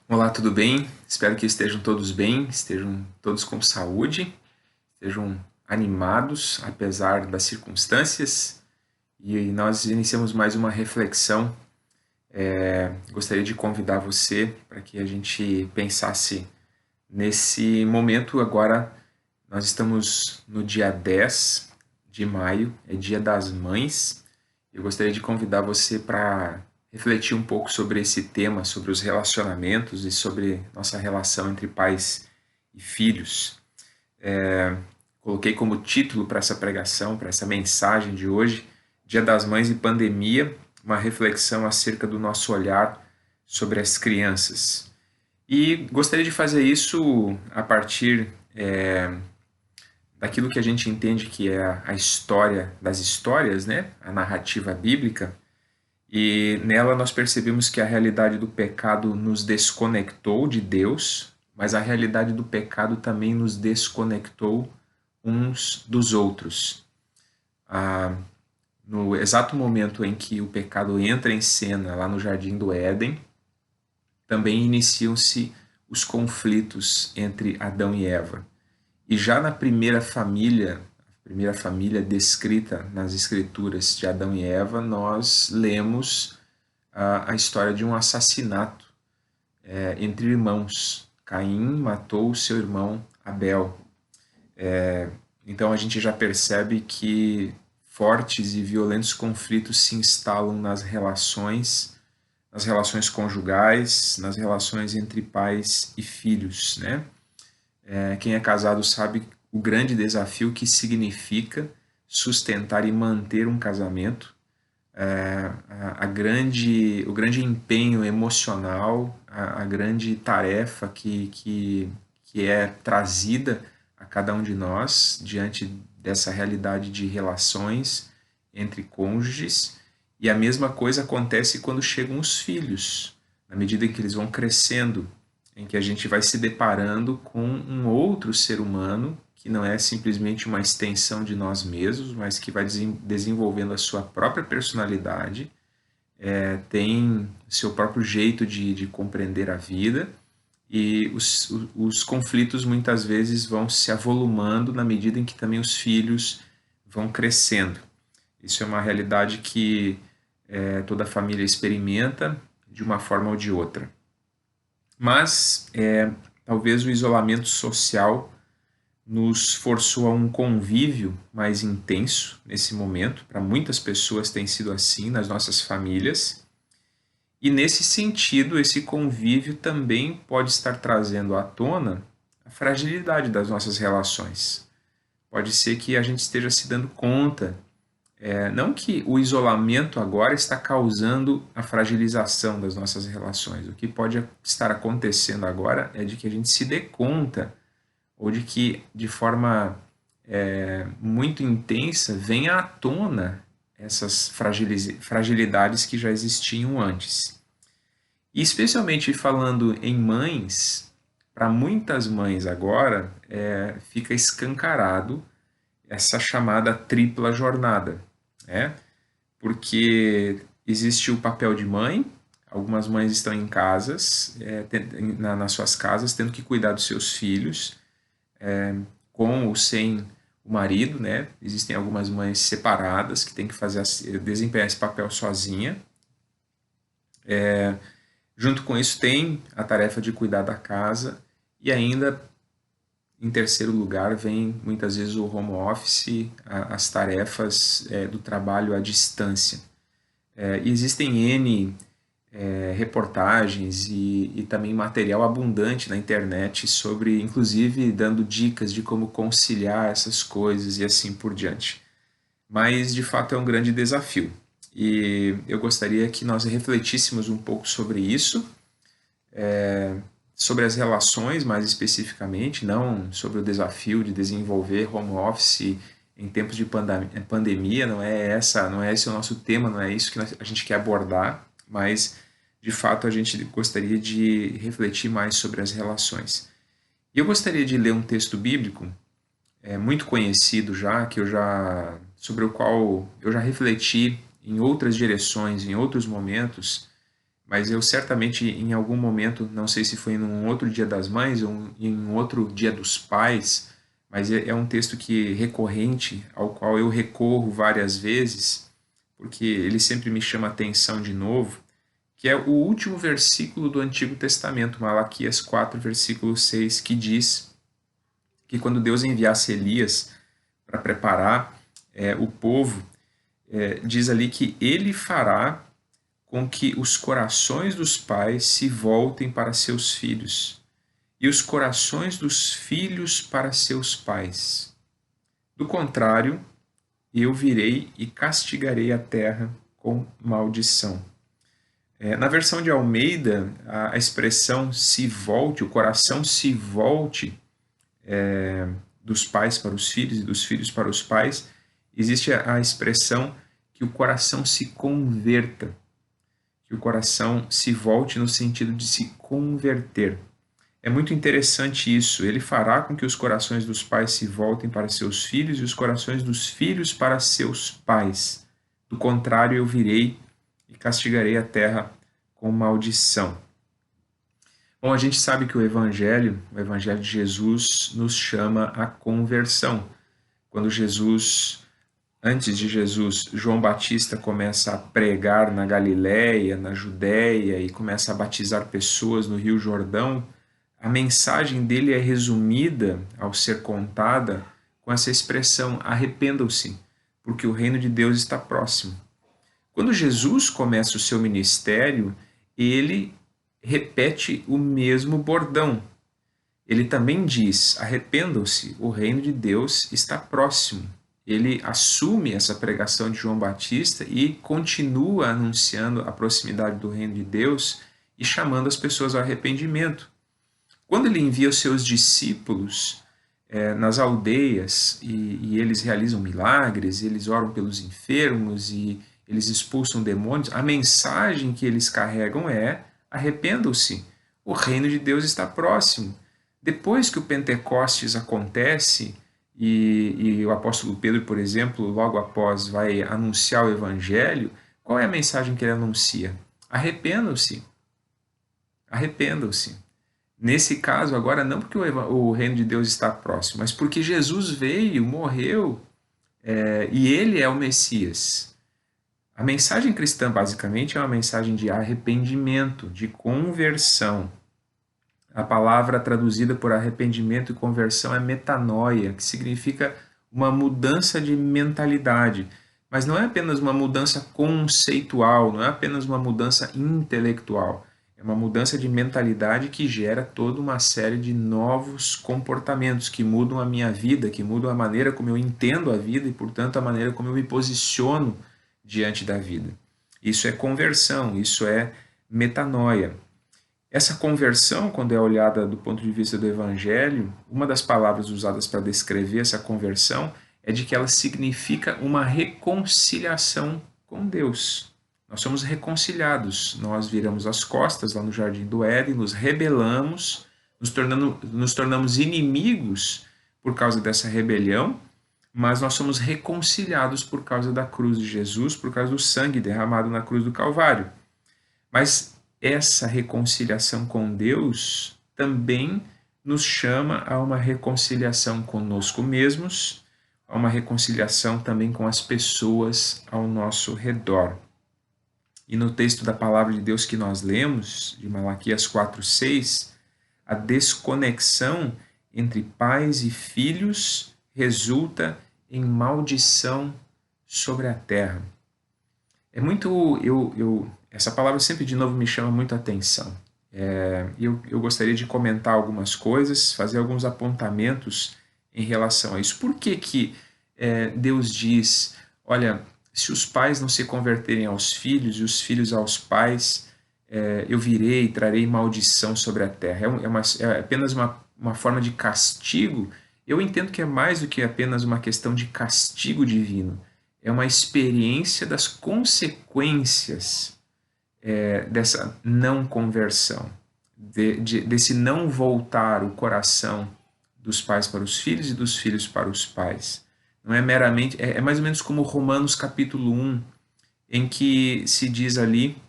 Olá, tudo bem? Espero que estejam todos bem, estejam todos com saúde, estejam animados apesar das circunstâncias. E nós iniciamos mais uma reflexão. Gostaria de convidar você para que a gente pensasse nesse momento agora. Nós estamos no dia 10 de maio, é Dia das Mães. Eu gostaria de convidar você para refletir um pouco sobre esse tema, sobre os relacionamentos e sobre nossa relação entre pais e filhos. Coloquei como título para essa pregação, para essa mensagem de hoje, Dia das Mães e Pandemia, uma reflexão acerca do nosso olhar sobre as crianças. E gostaria de fazer isso a partir daquilo que a gente entende que é a história das histórias, né? A narrativa bíblica. E nela nós percebemos que a realidade do pecado nos desconectou de Deus, mas a realidade do pecado também nos desconectou uns dos outros. No exato momento em que o pecado entra em cena lá no Jardim do Éden, também iniciam-se os conflitos entre Adão e Eva. E já na primeira família descrita nas escrituras de Adão e Eva, nós lemos a história de um assassinato entre irmãos. Caim matou o seu irmão Abel. Então a gente já percebe que fortes e violentos conflitos se instalam nas relações conjugais, nas relações entre pais e filhos, né? Quem é casado sabe o grande desafio que significa sustentar e manter um casamento, o grande empenho emocional, a grande tarefa que é trazida a cada um de nós diante dessa realidade de relações entre cônjuges. E a mesma coisa acontece quando chegam os filhos, na medida em que eles vão crescendo, em que a gente vai se deparando com um outro ser humano que não é simplesmente uma extensão de nós mesmos, mas que vai desenvolvendo a sua própria personalidade, tem seu próprio jeito de compreender a vida, e os conflitos muitas vezes vão se avolumando na medida em que também os filhos vão crescendo. Isso é uma realidade que toda família experimenta de uma forma ou de outra. Mas talvez o isolamento social nos forçou a um convívio mais intenso nesse momento. Para muitas pessoas tem sido assim nas nossas famílias. E nesse sentido, esse convívio também pode estar trazendo à tona a fragilidade das nossas relações. Pode ser que a gente esteja se dando conta, não que o isolamento agora está causando a fragilização das nossas relações. O que pode estar acontecendo agora é de que a gente se dê conta, ou de que de forma muito intensa venha à tona essas fragilidades que já existiam antes. E especialmente falando em mães, para muitas mães agora fica escancarado essa chamada tripla jornada, né? Porque existe o papel de mãe, algumas mães estão em casas, nas suas casas, tendo que cuidar dos seus filhos, com ou sem o marido, né? Existem algumas mães separadas que têm que desempenhar esse papel sozinha. Junto com isso tem a tarefa de cuidar da casa, e ainda em terceiro lugar vem muitas vezes o home office, as tarefas do trabalho à distância. Existem N reportagens e também material abundante na internet sobre, inclusive, dando dicas de como conciliar essas coisas e assim por diante. Mas, de fato, é um grande desafio. E eu gostaria que nós refletíssemos um pouco sobre isso, sobre as relações mais especificamente, não sobre o desafio de desenvolver home office em tempos de pandemia. Não é esse o nosso tema, não é isso que a gente quer abordar, mas de fato a gente gostaria de refletir mais sobre as relações. E eu gostaria de ler um texto bíblico muito conhecido já, sobre o qual eu já refleti em outras direções, em outros momentos, mas eu certamente em algum momento, não sei se foi num outro Dia das Mães ou em um outro Dia dos Pais, mas é um texto que recorrente, ao qual eu recorro várias vezes, porque ele sempre me chama a atenção de novo, que é o último versículo do Antigo Testamento, Malaquias 4, versículo 6, que diz que quando Deus enviasse Elias para preparar o povo, diz ali que ele fará com que os corações dos pais se voltem para seus filhos e os corações dos filhos para seus pais. Do contrário, eu virei e castigarei a terra com maldição. Na versão de Almeida, a expressão se volte, o coração se volte dos pais para os filhos e dos filhos para os pais, existe a expressão que o coração se converta, que o coração se volte no sentido de se converter. É muito interessante isso. Ele fará com que os corações dos pais se voltem para seus filhos e os corações dos filhos para seus pais. Do contrário, eu virei e castigarei a terra com maldição. Bom, a gente sabe que o Evangelho de Jesus, nos chama à conversão. Quando antes de Jesus, João Batista começa a pregar na Galiléia, na Judéia e começa a batizar pessoas no Rio Jordão, a mensagem dele é resumida, ao ser contada, com essa expressão: arrependam-se, porque o reino de Deus está próximo. Quando Jesus começa o seu ministério, ele repete o mesmo bordão. Ele também diz: arrependam-se, o reino de Deus está próximo. Ele assume essa pregação de João Batista e continua anunciando a proximidade do reino de Deus e chamando as pessoas ao arrependimento. Quando ele envia os seus discípulos nas aldeias e eles realizam milagres, eles oram pelos enfermos e eles expulsam demônios, a mensagem que eles carregam é: arrependam-se, o reino de Deus está próximo. Depois que o Pentecostes acontece e o apóstolo Pedro, por exemplo, logo após vai anunciar o evangelho, qual é a mensagem que ele anuncia? Arrependam-se. Arrependam-se. Nesse caso, agora, não porque o reino de Deus está próximo, mas porque Jesus veio, morreu, e ele é o Messias. A mensagem cristã, basicamente, é uma mensagem de arrependimento, de conversão. A palavra traduzida por arrependimento e conversão é metanoia, que significa uma mudança de mentalidade. Mas não é apenas uma mudança conceitual, não é apenas uma mudança intelectual. É uma mudança de mentalidade que gera toda uma série de novos comportamentos que mudam a minha vida, que mudam a maneira como eu entendo a vida e, portanto, a maneira como eu me posiciono diante da vida. Isso é conversão, isso é metanoia. Essa conversão, quando é olhada do ponto de vista do Evangelho, uma das palavras usadas para descrever essa conversão é de que ela significa uma reconciliação com Deus. Nós somos reconciliados, nós viramos as costas lá no Jardim do Éden, nos rebelamos, nos tornamos inimigos por causa dessa rebelião, mas nós somos reconciliados por causa da cruz de Jesus, por causa do sangue derramado na cruz do Calvário. Mas essa reconciliação com Deus também nos chama a uma reconciliação conosco mesmos, a uma reconciliação também com as pessoas ao nosso redor. E no texto da palavra de Deus que nós lemos, de Malaquias 4:6, a desconexão entre pais e filhos resulta em maldição sobre a terra. É muito, essa palavra sempre de novo me chama muito a atenção. Eu gostaria de comentar algumas coisas, fazer alguns apontamentos em relação a isso. Por que Deus diz, olha, se os pais não se converterem aos filhos e os filhos aos pais, eu virei e trarei maldição sobre a terra. É apenas uma forma de castigo. Eu entendo que é mais do que apenas uma questão de castigo divino. É uma experiência das consequências dessa não conversão, desse não voltar o coração dos pais para os filhos e dos filhos para os pais. Não é meramente, é mais ou menos como Romanos capítulo 1, em que se diz ali,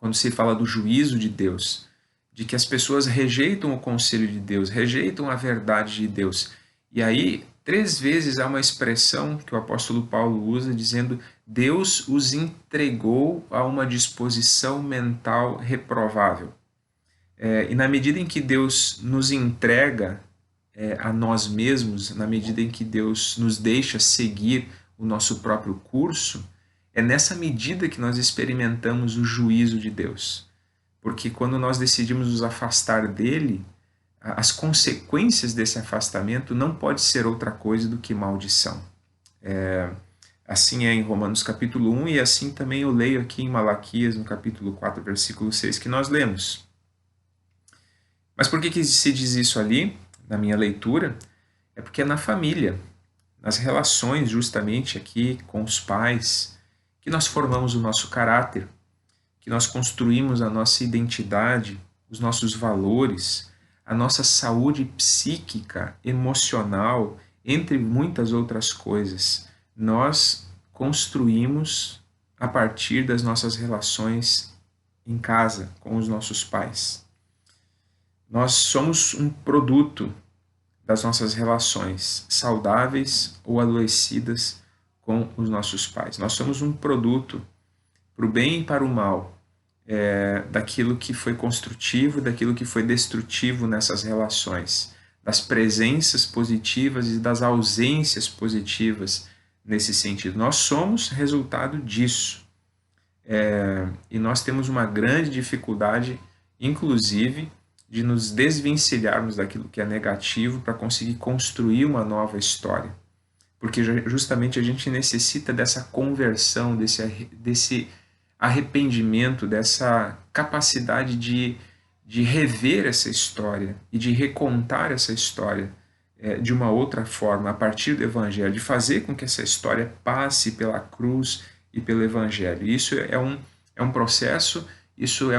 quando se fala do juízo de Deus, de que as pessoas rejeitam o conselho de Deus, rejeitam a verdade de Deus. E aí, 3 vezes há uma expressão que o apóstolo Paulo usa dizendo: Deus os entregou a uma disposição mental reprovável. E na medida em que Deus nos entrega a nós mesmos, na medida em que Deus nos deixa seguir o nosso próprio curso, é nessa medida que nós experimentamos o juízo de Deus. Porque quando nós decidimos nos afastar dele, as consequências desse afastamento não pode ser outra coisa do que maldição. Assim é em Romanos capítulo 1 e assim também eu leio aqui em Malaquias, no capítulo 4, versículo 6, que nós lemos. Mas por que se diz isso ali, na minha leitura? É porque é na família, nas relações justamente aqui com os pais, que nós formamos o nosso caráter, que nós construímos a nossa identidade, os nossos valores, a nossa saúde psíquica, emocional, entre muitas outras coisas. Nós construímos a partir das nossas relações em casa, com os nossos pais. Nós somos um produto das nossas relações saudáveis ou adoecidas com os nossos pais. Nós somos um produto, para o bem e para o mal, daquilo que foi construtivo, daquilo que foi destrutivo nessas relações, das presenças positivas e das ausências positivas nesse sentido. Nós somos resultado disso. E nós temos uma grande dificuldade, inclusive, de nos desvencilharmos daquilo que é negativo para conseguir construir uma nova história. Porque justamente a gente necessita dessa conversão, desse arrependimento, dessa capacidade de rever essa história e de recontar essa história de uma outra forma, a partir do Evangelho, de fazer com que essa história passe pela cruz e pelo Evangelho. Isso é um processo. Isso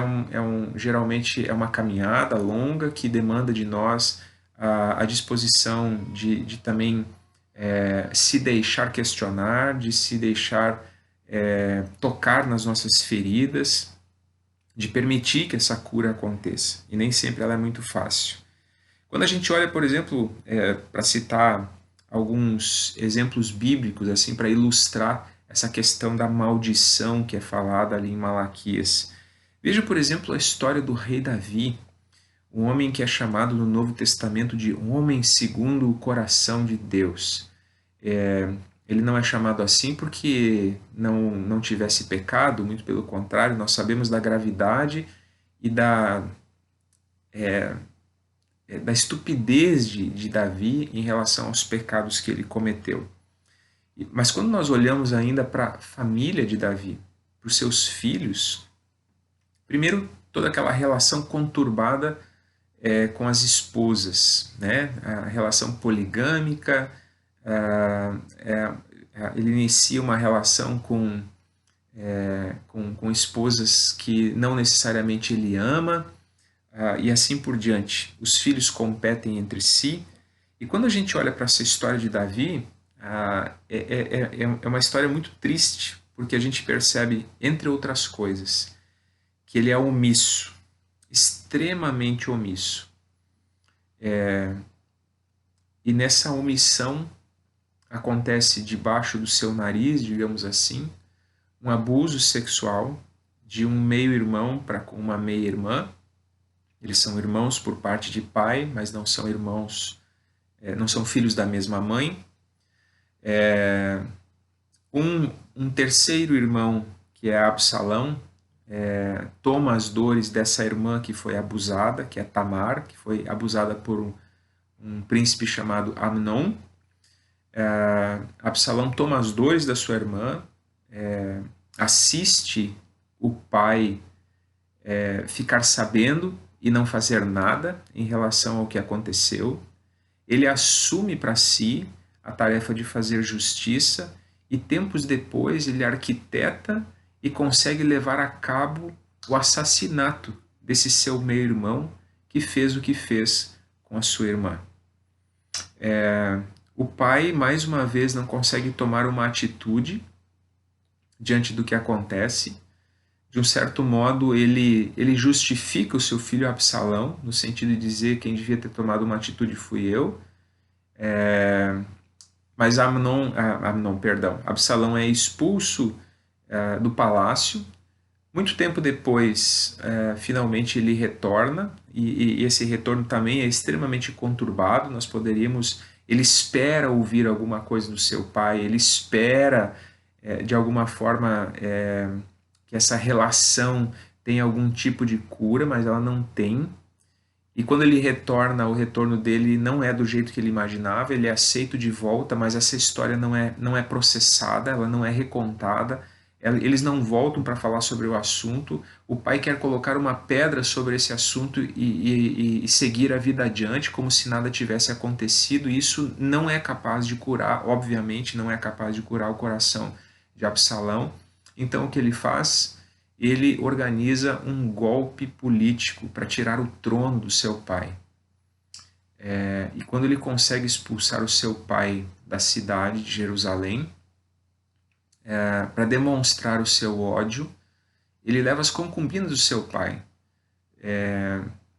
geralmente é uma caminhada longa que demanda de nós a disposição de também se deixar questionar, de se deixar tocar nas nossas feridas, de permitir que essa cura aconteça. E nem sempre ela é muito fácil. Quando a gente olha, por exemplo, para citar alguns exemplos bíblicos assim para ilustrar essa questão da maldição que é falada ali em Malaquias, veja, por exemplo, a história do rei Davi, um homem que é chamado no Novo Testamento de homem segundo o coração de Deus. Ele não é chamado assim porque não tivesse pecado, muito pelo contrário, nós sabemos da gravidade e da estupidez de Davi em relação aos pecados que ele cometeu. Mas quando nós olhamos ainda para a família de Davi, para os seus filhos, primeiro, toda aquela relação conturbada com as esposas, né? A relação poligâmica, ele inicia uma relação com esposas que não necessariamente ele ama, e assim por diante. Os filhos competem entre si, e quando a gente olha para essa história de Davi, é uma história muito triste, porque a gente percebe, entre outras coisas, que ele é omisso, extremamente omisso. E nessa omissão acontece debaixo do seu nariz, digamos assim, um abuso sexual de um meio-irmão para com uma meia-irmã. Eles são irmãos por parte de pai, mas não são irmãos, não são filhos da mesma mãe. Um terceiro irmão, que é Absalão, toma as dores dessa irmã que foi abusada, que é Tamar, que foi abusada por um príncipe chamado Amnon. Absalão toma as dores da sua irmã, assiste o pai ficar sabendo e não fazer nada em relação ao que aconteceu. Ele assume para si a tarefa de fazer justiça e tempos depois ele arquiteta e consegue levar a cabo o assassinato desse seu meio-irmão que fez o que fez com a sua irmã. O pai, mais uma vez, não consegue tomar uma atitude diante do que acontece, de um certo modo, ele justifica o seu filho Absalão, no sentido de dizer que quem devia ter tomado uma atitude fui eu, mas Absalão é expulso do palácio. Muito tempo depois, finalmente ele retorna, e esse retorno também é extremamente conturbado. Ele espera ouvir alguma coisa do seu pai, ele espera, de alguma forma, que essa relação tenha algum tipo de cura, mas ela não tem. E quando ele retorna, o retorno dele não é do jeito que ele imaginava, ele é aceito de volta, mas essa história não é processada, ela não é recontada, eles não voltam para falar sobre o assunto, o pai quer colocar uma pedra sobre esse assunto e seguir a vida adiante, como se nada tivesse acontecido, e isso não é capaz de curar, obviamente não é capaz de curar o coração de Absalão. Então o que ele faz? Ele organiza um golpe político para tirar o trono do seu pai. E quando ele consegue expulsar o seu pai da cidade de Jerusalém, para demonstrar o seu ódio, ele leva as concubinas do seu pai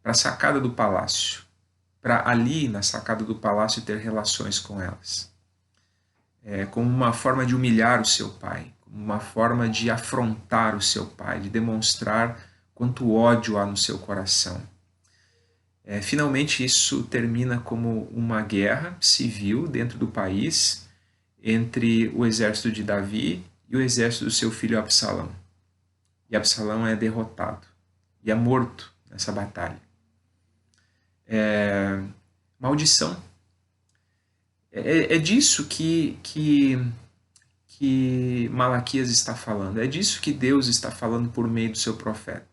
para a sacada do palácio, para ali, na sacada do palácio, ter relações com elas. Como uma forma de humilhar o seu pai, como uma forma de afrontar o seu pai, de demonstrar quanto ódio há no seu coração. Finalmente, isso termina como uma guerra civil dentro do país entre o exército de Davi e o exército do seu filho Absalão. E Absalão é derrotado e é morto nessa batalha. Maldição. É disso que Malaquias está falando. É disso que Deus está falando por meio do seu profeta.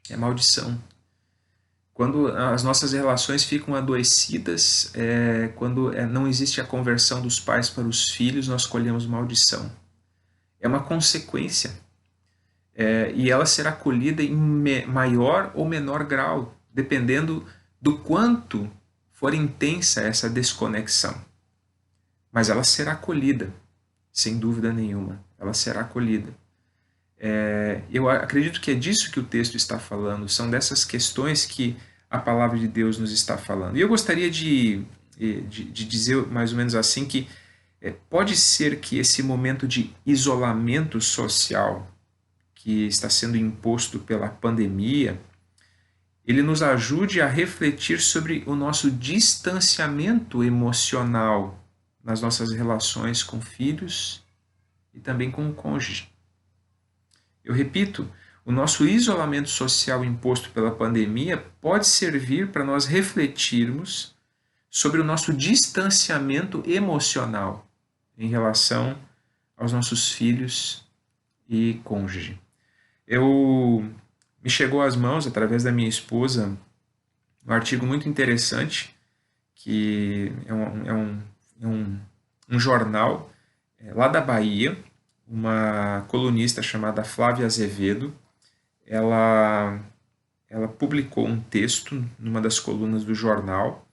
É maldição. Quando as nossas relações ficam adoecidas, quando não existe a conversão dos pais para os filhos, nós colhemos maldição. É uma consequência. E ela será colhida em maior ou menor grau, dependendo do quanto for intensa essa desconexão. Mas ela será colhida, sem dúvida nenhuma. Ela será colhida. Eu acredito que é disso que o texto está falando, são dessas questões que a palavra de Deus nos está falando. E eu gostaria de dizer mais ou menos assim que pode ser que esse momento de isolamento social que está sendo imposto pela pandemia, ele nos ajude a refletir sobre o nosso distanciamento emocional nas nossas relações com filhos e também com o cônjuge. Eu repito, o nosso isolamento social imposto pela pandemia pode servir para nós refletirmos sobre o nosso distanciamento emocional em relação aos nossos filhos e cônjuge. Me chegou às mãos, através da minha esposa, um artigo muito interessante, que é um jornal lá da Bahia, uma colunista chamada Flávia Azevedo, ela publicou um texto numa das colunas do jornal,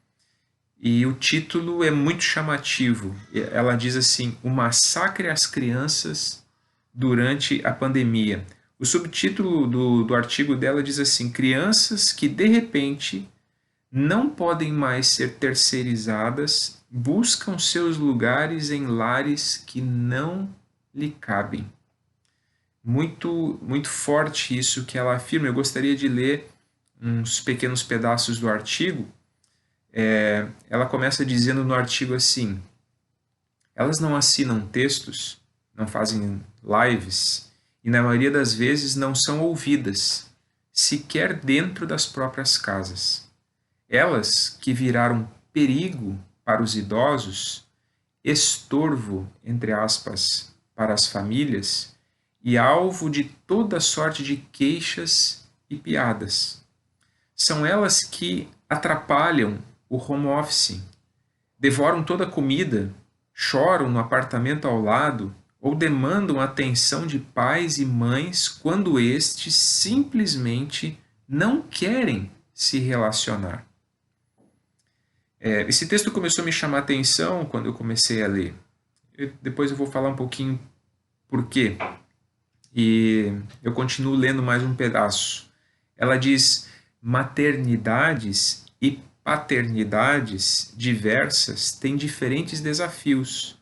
e o título é muito chamativo. Ela diz assim: O massacre às crianças durante a pandemia. O subtítulo do artigo dela diz assim: Crianças que de repente não podem mais ser terceirizadas buscam seus lugares em lares que não lhe cabem. Muito, muito forte isso que ela afirma. Eu gostaria de ler uns pequenos pedaços do artigo. Ela começa dizendo no artigo assim: elas não assinam textos, não fazem lives e na maioria das vezes não são ouvidas, sequer dentro das próprias casas. Elas que viraram perigo para os idosos, estorvo, entre aspas, para as famílias e alvo de toda sorte de queixas e piadas. São elas que atrapalham o home office, devoram toda a comida, choram no apartamento ao lado ou demandam atenção de pais e mães quando estes simplesmente não querem se relacionar. Esse texto começou a me chamar a atenção quando eu comecei a ler. Depois eu vou falar um pouquinho por quê. E eu continuo lendo mais um pedaço. Ela diz: maternidades e paternidades diversas têm diferentes desafios,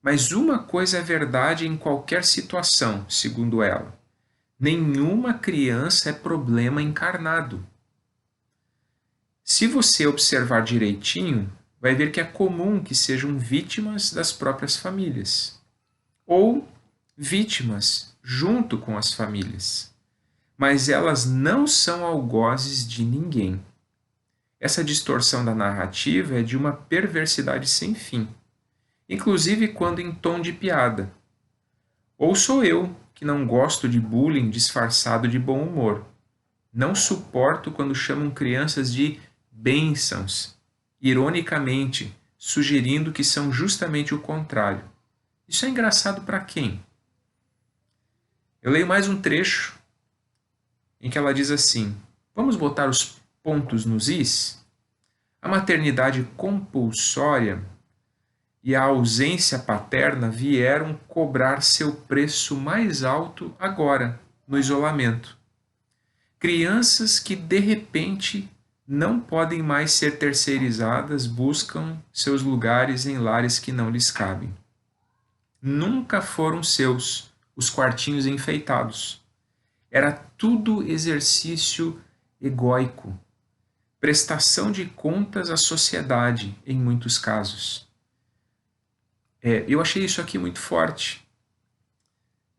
mas uma coisa é verdade em qualquer situação, segundo ela: nenhuma criança é problema encarnado. Se você observar direitinho, vai ver que é comum que sejam vítimas das próprias famílias, ou vítimas junto com as famílias, mas elas não são algozes de ninguém. Essa distorção da narrativa é de uma perversidade sem fim, inclusive quando em tom de piada. Ou sou eu, que não gosto de bullying disfarçado de bom humor. Não suporto quando chamam crianças de bênçãos, ironicamente, sugerindo que são justamente o contrário. Isso é engraçado para quem? Eu leio mais um trecho em que ela diz assim: vamos botar os pontos nos is? A maternidade compulsória e a ausência paterna vieram cobrar seu preço mais alto agora, no isolamento. Crianças que de repente não podem mais ser terceirizadas buscam seus lugares em lares que não lhes cabem. Nunca foram seus os quartinhos enfeitados. Era tudo exercício egóico, prestação de contas à sociedade, em muitos casos. Eu achei isso aqui muito forte.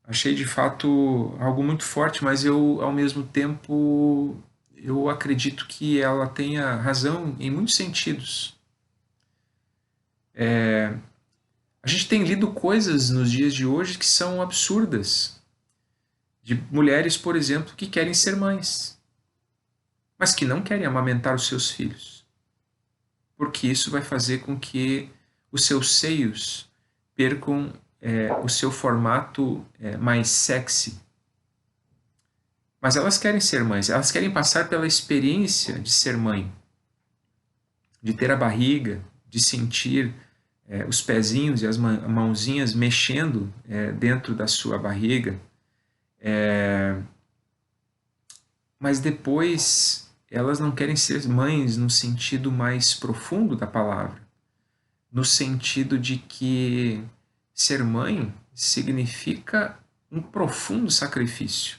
Achei de fato algo muito forte, mas eu, ao mesmo tempo, eu acredito que ela tenha razão em muitos sentidos. A gente tem lido coisas nos dias de hoje que são absurdas, de mulheres, por exemplo, que querem ser mães, mas que não querem amamentar os seus filhos, porque isso vai fazer com que os seus seios percam o seu formato mais sexy. Mas elas querem ser mães, elas querem passar pela experiência de ser mãe, de ter a barriga, de sentir os pezinhos e as mãozinhas mexendo dentro da sua barriga. Mas depois elas não querem ser mães no sentido mais profundo da palavra, no sentido de que ser mãe significa um profundo sacrifício.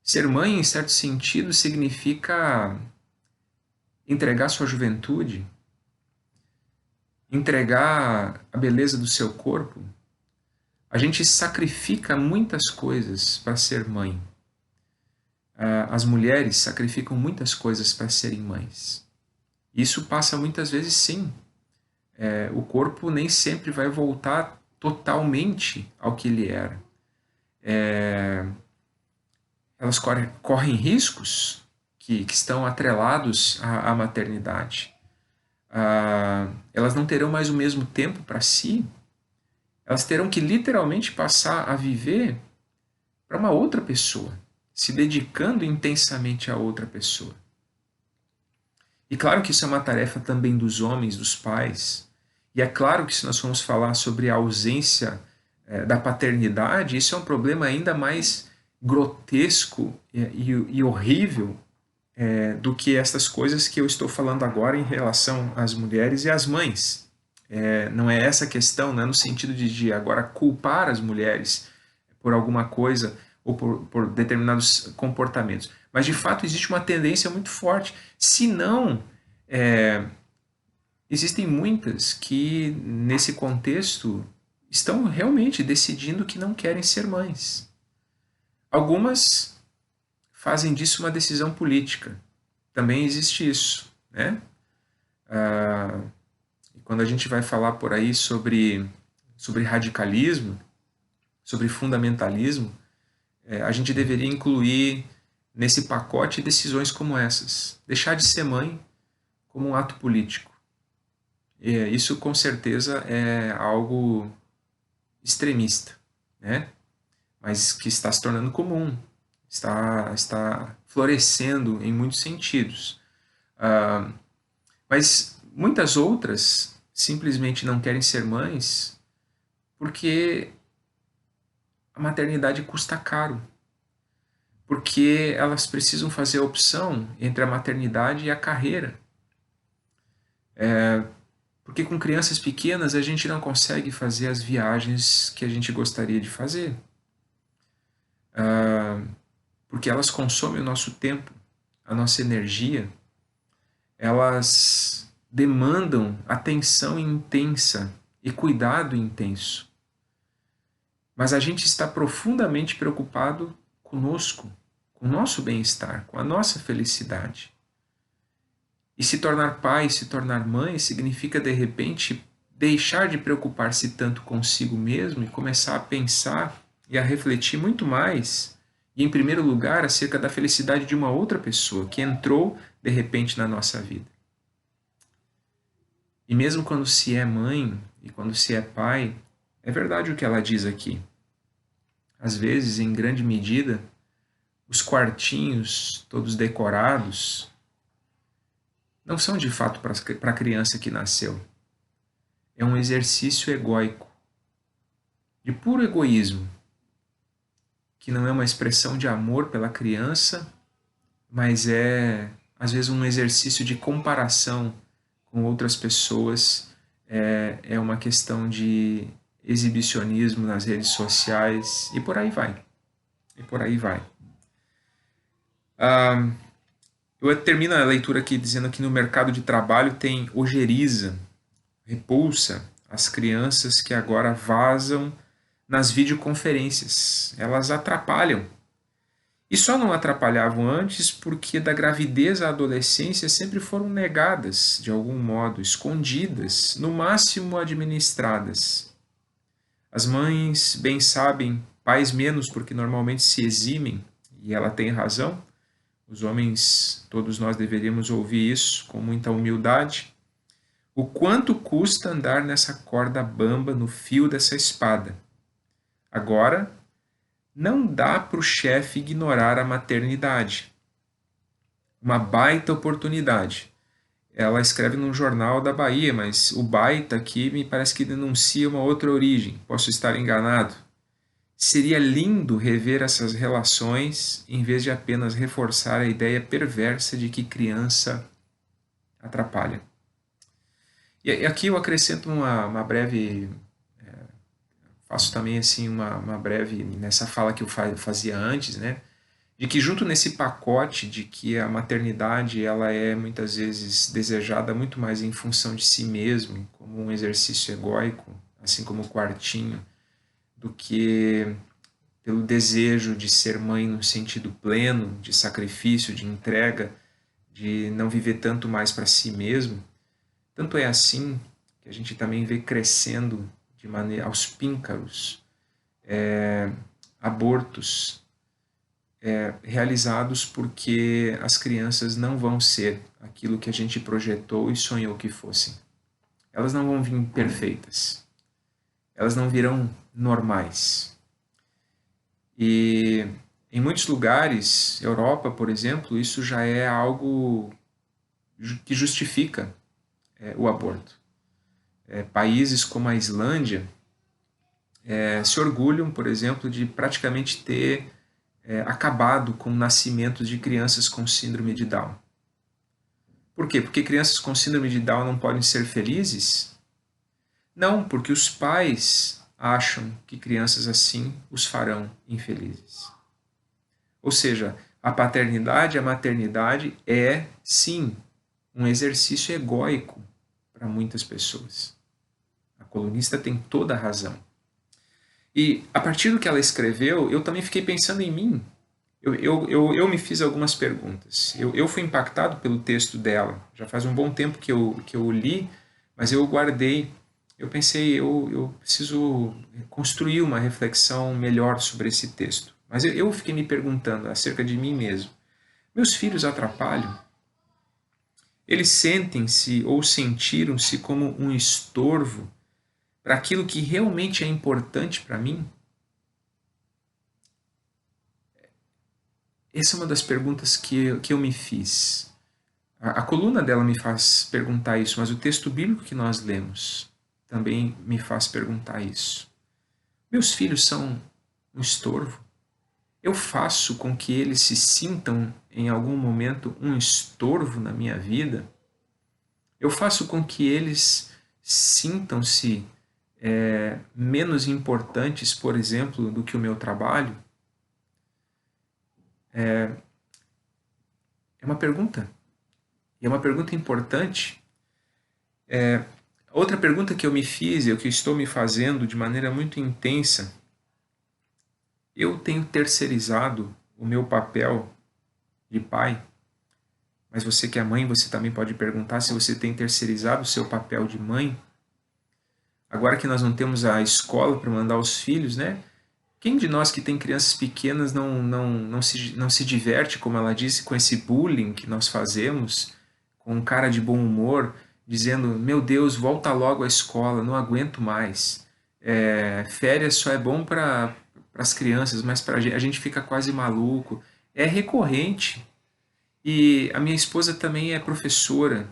Ser mãe, em certo sentido, significa entregar sua juventude, entregar a beleza do seu corpo. A gente sacrifica muitas coisas para ser mãe. As mulheres sacrificam muitas coisas para serem mães. Isso passa muitas vezes, sim. O corpo nem sempre vai voltar totalmente ao que ele era. Elas correm riscos que estão atrelados à maternidade. Elas não terão mais o mesmo tempo para si. Elas terão que literalmente passar a viver para uma outra pessoa, se dedicando intensamente a outra pessoa. E claro que isso é uma tarefa também dos homens, dos pais. E é claro que se nós formos falar sobre a ausência da paternidade, isso é um problema ainda mais grotesco e horrível do que essas coisas que eu estou falando agora em relação às mulheres e às mães. Não é essa a questão, não é no sentido de agora culpar as mulheres por alguma coisa ou por determinados comportamentos. Mas, de fato, existe uma tendência muito forte. Se não, existem muitas que, nesse contexto, estão realmente decidindo que não querem ser mães. Algumas fazem disso uma decisão política. Também existe isso, né? E quando a gente vai falar por aí sobre radicalismo, sobre fundamentalismo, a gente deveria incluir nesse pacote decisões como essas. Deixar de ser mãe como um ato político. E isso com certeza é algo extremista, né? Mas que está se tornando comum, está florescendo em muitos sentidos. Mas muitas outras simplesmente não querem ser mães porque a maternidade custa caro, porque elas precisam fazer a opção entre a maternidade e a carreira. Porque com crianças pequenas a gente não consegue fazer as viagens que a gente gostaria de fazer. Porque elas consomem o nosso tempo, a nossa energia, elas demandam atenção intensa e cuidado intenso. Mas a gente está profundamente preocupado conosco, com o nosso bem-estar, com a nossa felicidade. E se tornar pai, se tornar mãe, significa, de repente, deixar de preocupar-se tanto consigo mesmo e começar a pensar e a refletir muito mais, e em primeiro lugar, acerca da felicidade de uma outra pessoa que entrou, de repente, na nossa vida. E mesmo quando se é mãe e quando se é pai, é verdade o que ela diz aqui. Às vezes, em grande medida, os quartinhos todos decorados não são de fato para a criança que nasceu. É um exercício egóico, de puro egoísmo, que não é uma expressão de amor pela criança, mas é, às vezes, um exercício de comparação com outras pessoas, é uma questão de exibicionismo nas redes sociais, e por aí vai. E por aí vai. Eu termino a leitura aqui dizendo que no mercado de trabalho tem ojeriza, repulsa as crianças que agora vazam nas videoconferências. Elas atrapalham. E só não atrapalhavam antes porque da gravidez à adolescência sempre foram negadas, de algum modo, escondidas, no máximo administradas. As mães bem sabem, pais menos porque normalmente se eximem, e ela tem razão. Os homens, todos nós deveríamos ouvir isso com muita humildade. O quanto custa andar nessa corda bamba no fio dessa espada? Agora, não dá para o chefe ignorar a maternidade. Uma baita oportunidade. Ela escreve num jornal da Bahia, mas o baita aqui me parece que denuncia uma outra origem. Posso estar enganado. Seria lindo rever essas relações em vez de apenas reforçar a ideia perversa de que criança atrapalha. E aqui eu acrescento uma breve, faço também assim uma breve, nessa fala que eu fazia antes, né? De que junto nesse pacote de que a maternidade ela é muitas vezes desejada muito mais em função de si mesmo, como um exercício egóico, assim como o quartinho, do que pelo desejo de ser mãe no sentido pleno, de sacrifício, de entrega, de não viver tanto mais para si mesmo. Tanto é assim que a gente também vê crescendo de maneira aos píncaros abortos realizados porque as crianças não vão ser aquilo que a gente projetou e sonhou que fossem. Elas não vão vir perfeitas. Elas não virão normais. E em muitos lugares, Europa, por exemplo, isso já é algo que justifica o aborto. Países como a Islândia se orgulham, por exemplo, de praticamente ter acabado com o nascimento de crianças com síndrome de Down. Por quê? Porque crianças com síndrome de Down não podem ser felizes? Não, porque os pais acham que crianças assim os farão infelizes. Ou seja, a paternidade, a maternidade é, sim, um exercício egóico para muitas pessoas. A colunista tem toda a razão. E a partir do que ela escreveu, eu também fiquei pensando em mim. Eu me fiz algumas perguntas. Eu fui impactado pelo texto dela. Já faz um bom tempo que eu o li, mas eu o guardei. Eu pensei, eu preciso construir uma reflexão melhor sobre esse texto. Mas eu fiquei me perguntando acerca de mim mesmo. Meus filhos atrapalham? Eles sentem-se ou sentiram-se como um estorvo para aquilo que realmente é importante para mim? Essa é uma das perguntas que eu me fiz. A coluna dela me faz perguntar isso, mas o texto bíblico que nós lemos também me faz perguntar isso. Meus filhos são um um estorvo? Eu faço com que eles se sintam, em algum momento, um estorvo na minha vida? Eu faço com que eles sintam-se menos importantes, por exemplo, do que o meu trabalho? É uma pergunta. E é uma pergunta importante. Outra pergunta que eu me fiz e o que estou me fazendo de maneira muito intensa: eu tenho terceirizado o meu papel de pai? Mas você que é mãe, você também pode perguntar se você tem terceirizado o seu papel de mãe. Agora que nós não temos a escola para mandar os filhos, né? Quem de nós que tem crianças pequenas não se diverte, como ela disse, com esse bullying que nós fazemos, com um cara de bom humor, dizendo: meu Deus, volta logo à escola, não aguento mais. Férias só é bom para as crianças, mas para a gente fica quase maluco. É recorrente. E a minha esposa também é professora,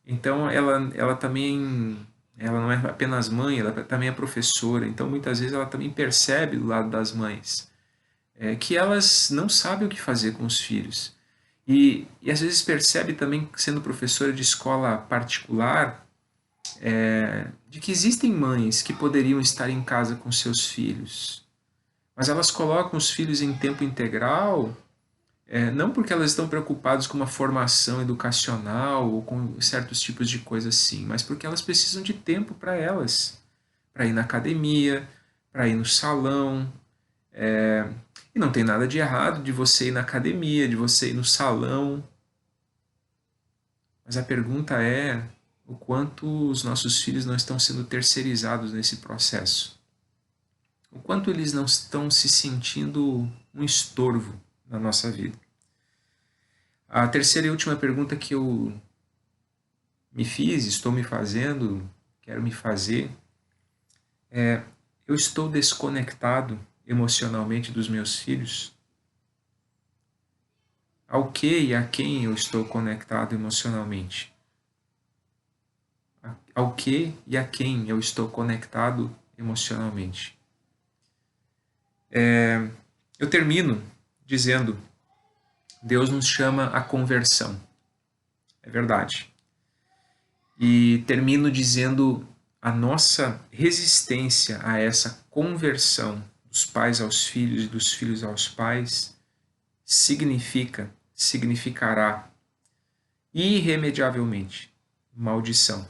então ela também, ela não é apenas mãe, ela também é professora, então muitas vezes ela também percebe do lado das mães que elas não sabem o que fazer com os filhos. E às vezes percebe também, sendo professora de escola particular, de que existem mães que poderiam estar em casa com seus filhos, mas elas colocam os filhos em tempo integral. Não porque elas estão preocupadas com uma formação educacional ou com certos tipos de coisas assim, mas porque elas precisam de tempo para elas, para ir na academia, para ir no salão. E não tem nada de errado de você ir na academia, de você ir no salão, mas a pergunta é o quanto os nossos filhos não estão sendo terceirizados nesse processo. O quanto eles não estão se sentindo um estorvo na nossa vida. A terceira e última pergunta que eu me fiz, estou me fazendo, quero me fazer, eu estou desconectado emocionalmente dos meus filhos? Ao que e a quem eu estou conectado emocionalmente? Ao que e a quem eu estou conectado emocionalmente? Eu termino dizendo: Deus nos chama à conversão. É verdade. E termino dizendo: a nossa resistência a essa conversão dos pais aos filhos e dos filhos aos pais significará irremediavelmente maldição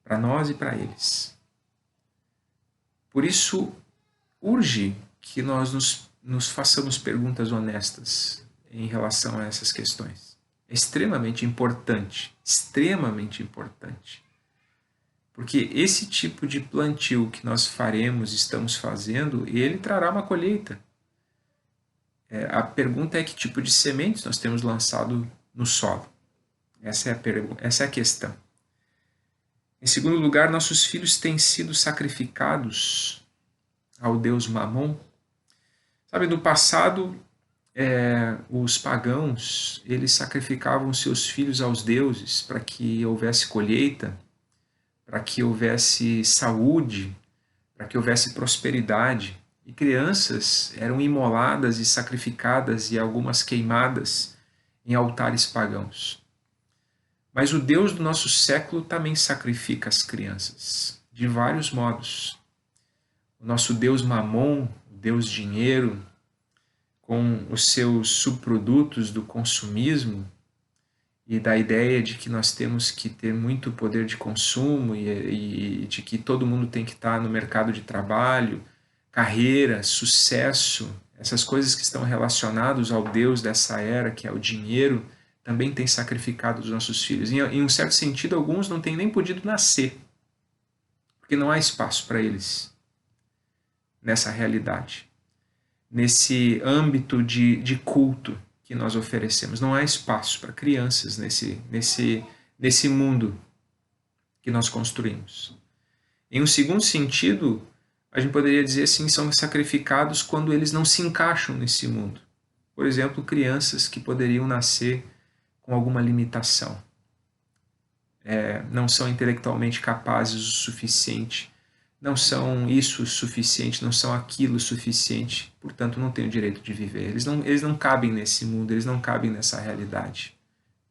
para nós e para eles. Por isso, urge que nós nos façamos perguntas honestas em relação a essas questões. É extremamente importante, extremamente importante. Porque esse tipo de plantio que nós faremos, estamos fazendo, ele trará uma colheita. A pergunta é que tipo de sementes nós temos lançado no solo. Essa é a questão. Em segundo lugar, nossos filhos têm sido sacrificados ao deus Mamon. Sabe, no passado, os pagãos, eles sacrificavam seus filhos aos deuses para que houvesse colheita, para que houvesse saúde, para que houvesse prosperidade. E crianças eram imoladas e sacrificadas e algumas queimadas em altares pagãos. Mas o Deus do nosso século também sacrifica as crianças, de vários modos. O nosso Deus Mamon, o Deus dinheiro, com os seus subprodutos do consumismo e da ideia de que nós temos que ter muito poder de consumo e de que todo mundo tem que estar no mercado de trabalho, carreira, sucesso, essas coisas que estão relacionadas ao Deus dessa era, que é o dinheiro, também tem sacrificado os nossos filhos. Em um certo sentido, alguns não têm nem podido nascer, porque não há espaço para eles nessa realidade, nesse âmbito de culto que nós oferecemos. Não há espaço para crianças nesse mundo que nós construímos. Em um segundo sentido, a gente poderia dizer assim, são sacrificados quando eles não se encaixam nesse mundo. Por exemplo, crianças que poderiam nascer com alguma limitação. Não são intelectualmente capazes o suficiente não são isso o suficiente, não são aquilo o suficiente, portanto não têm o direito de viver. Eles não cabem nesse mundo, eles não cabem nessa realidade.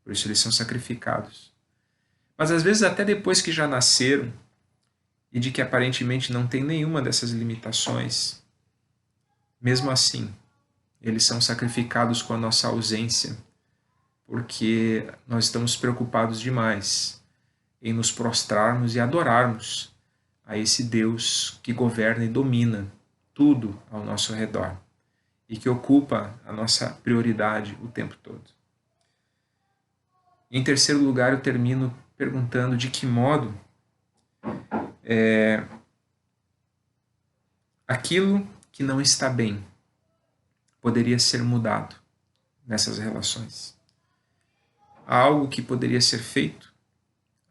Por isso eles são sacrificados. Mas às vezes até depois que já nasceram e de que aparentemente não tem nenhuma dessas limitações, mesmo assim, eles são sacrificados com a nossa ausência, porque nós estamos preocupados demais em nos prostrarmos e adorarmos a esse Deus que governa e domina tudo ao nosso redor e que ocupa a nossa prioridade o tempo todo. Em terceiro lugar, eu termino perguntando de que modo aquilo que não está bem poderia ser mudado nessas relações. Há algo que poderia ser feito?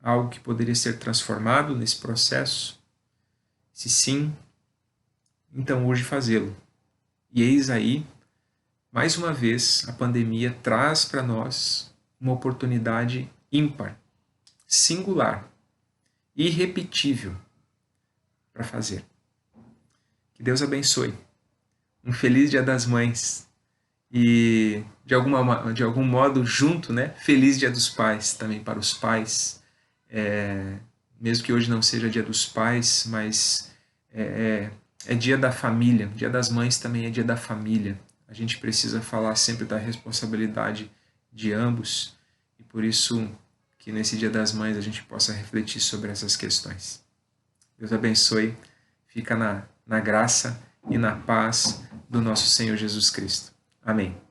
Há algo que poderia ser transformado nesse processo? Se sim, então urge fazê-lo. E eis aí, mais uma vez, a pandemia traz para nós uma oportunidade ímpar, singular, irrepetível para fazer. Que Deus abençoe. Um feliz Dia das Mães. E, de algum modo, junto, né? Feliz Dia dos Pais também para os pais. Mesmo que hoje não seja Dia dos Pais, mas é Dia da Família. Dia das Mães também é Dia da Família. A gente precisa falar sempre da responsabilidade de ambos. E por isso que nesse Dia das Mães a gente possa refletir sobre essas questões. Deus abençoe. Fica na graça e na paz do nosso Senhor Jesus Cristo. Amém.